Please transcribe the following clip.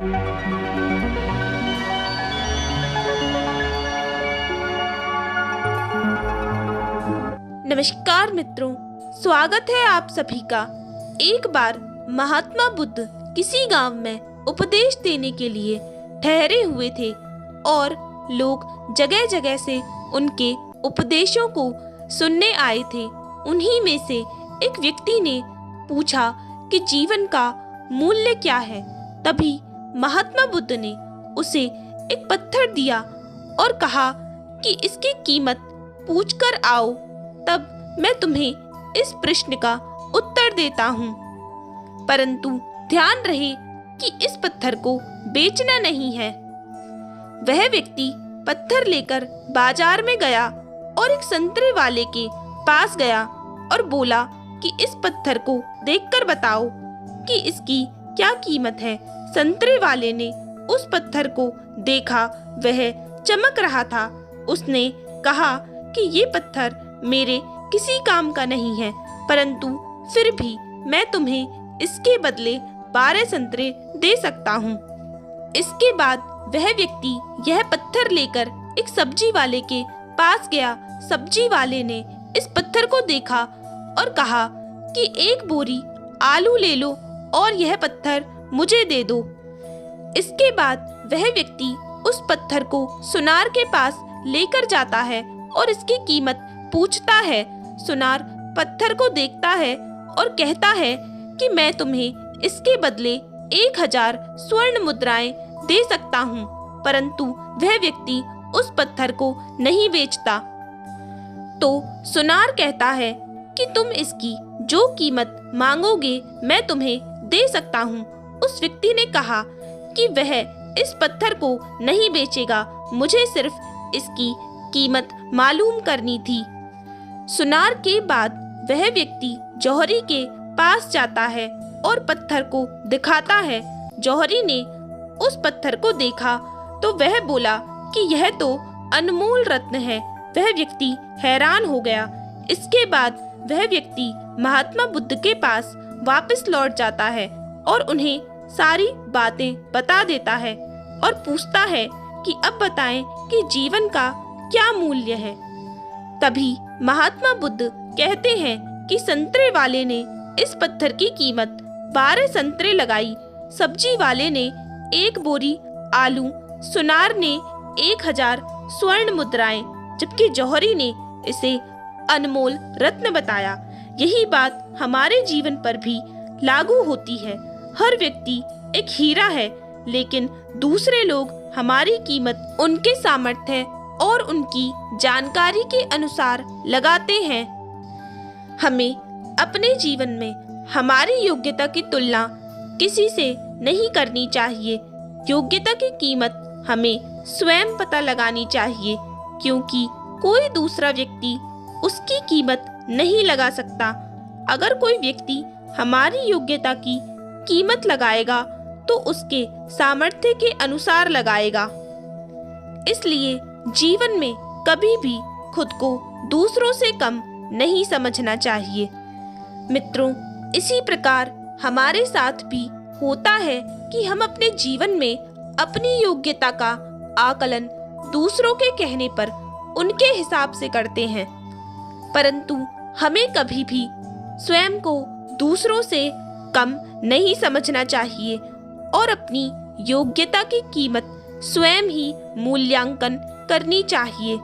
नमस्कार मित्रों, स्वागत है आप सभी का। एक बार महात्मा बुद्ध किसी गांव में उपदेश देने के लिए ठहरे हुए थे और लोग जगह जगह से उनके उपदेशों को सुनने आए थे। उन्हीं में से एक व्यक्ति ने पूछा कि जीवन का मूल्य क्या है। तभी महात्मा बुद्ध ने उसे एक पत्थर दिया और कहा कि इसकी कीमत पूछकर आओ, तब मैं तुम्हें इस प्रश्न का उत्तर देता हूँ। परंतु ध्यान रहे कि इस पत्थर को बेचना नहीं है। वह व्यक्ति पत्थर लेकर बाजार में गया और एक संतरे वाले के पास गया और बोला कि इस पत्थर को देखकर बताओ कि इसकी क्या कीमत है। संतरे वाले ने उस पत्थर को देखा, वह चमक रहा था। उसने कहा कि ये पत्थर मेरे किसी काम का नहीं है, परंतु फिर भी मैं तुम्हें इसके बदले 12 संतरे दे सकता हूँ। इसके बाद वह व्यक्ति यह पत्थर लेकर एक सब्जी वाले के पास गया। सब्जी वाले ने इस पत्थर को देखा और कहा कि एक बोरी आलू ले लो और यह पत्थर मुझे दे दो। इसके बाद वह व्यक्ति उस पत्थर को सुनार के पास लेकर जाता है और इसकी कीमत पूछता है। सुनार पत्थर को देखता है और कहता है कि मैं तुम्हें इसके बदले 1000 स्वर्ण मुद्राएं दे सकता हूँ, परंतु वह व्यक्ति उस पत्थर को नहीं बेचता। तो सुनार कहता है कि तुम इसकी जो कीमत मांगोगे मैं तुम्हें दे सकता हूँ। उस व्यक्ति ने कहा कि वह इस पत्थर को नहीं बेचेगा, मुझे सिर्फ इसकी कीमत मालूम करनी थी। सुनार के बाद वह व्यक्ति जौहरी के पास जाता है और पत्थर को दिखाता है। जौहरी ने उस पत्थर को देखा तो वह बोला कि यह तो अनमोल रत्न है। वह व्यक्ति हैरान हो गया। इसके बाद वह व्यक्ति महात्मा बुद्ध के पास वापस लौट जाता है और उन्हें सारी बातें बता देता है और पूछता है कि अब बताएं कि जीवन का क्या मूल्य है। तभी महात्मा बुद्ध कहते हैं कि संतरे वाले ने इस पत्थर की कीमत 12 संतरे लगाई, सब्जी वाले ने 1 बोरी आलू, सुनार ने 1000 स्वर्ण मुद्राएं, जबकि जौहरी ने इसे अनमोल रत्न बताया। यही बात हमारे जीवन पर भी लागू होती है। हर व्यक्ति एक हीरा है, लेकिन दूसरे लोग हमारी कीमत उनके सामर्थ्य और उनकी जानकारी के अनुसार लगाते हैं। हमें अपने जीवन में हमारी योग्यता की तुलना किसी से नहीं करनी चाहिए। योग्यता की कीमत हमें स्वयं पता लगानी चाहिए, क्योंकि कोई दूसरा व्यक्ति उसकी कीमत नहीं लगा सकता। अगर कोई व्यक्ति हमारी योग्यता की कीमत लगाएगा तो उसके सामर्थ्य के अनुसार लगाएगा। इसलिए जीवन में कभी भी खुद को दूसरों से कम नहीं समझना चाहिए। मित्रों, इसी प्रकार हमारे साथ भी होता है कि हम अपने जीवन में अपनी योग्यता का आकलन दूसरों के कहने पर उनके हिसाब से करते हैं, परंतु हमें कभी भी स्वयं को दूसरों से कम नहीं समझना चाहिए और अपनी योग्यता की कीमत स्वयं ही मूल्यांकन करनी चाहिए।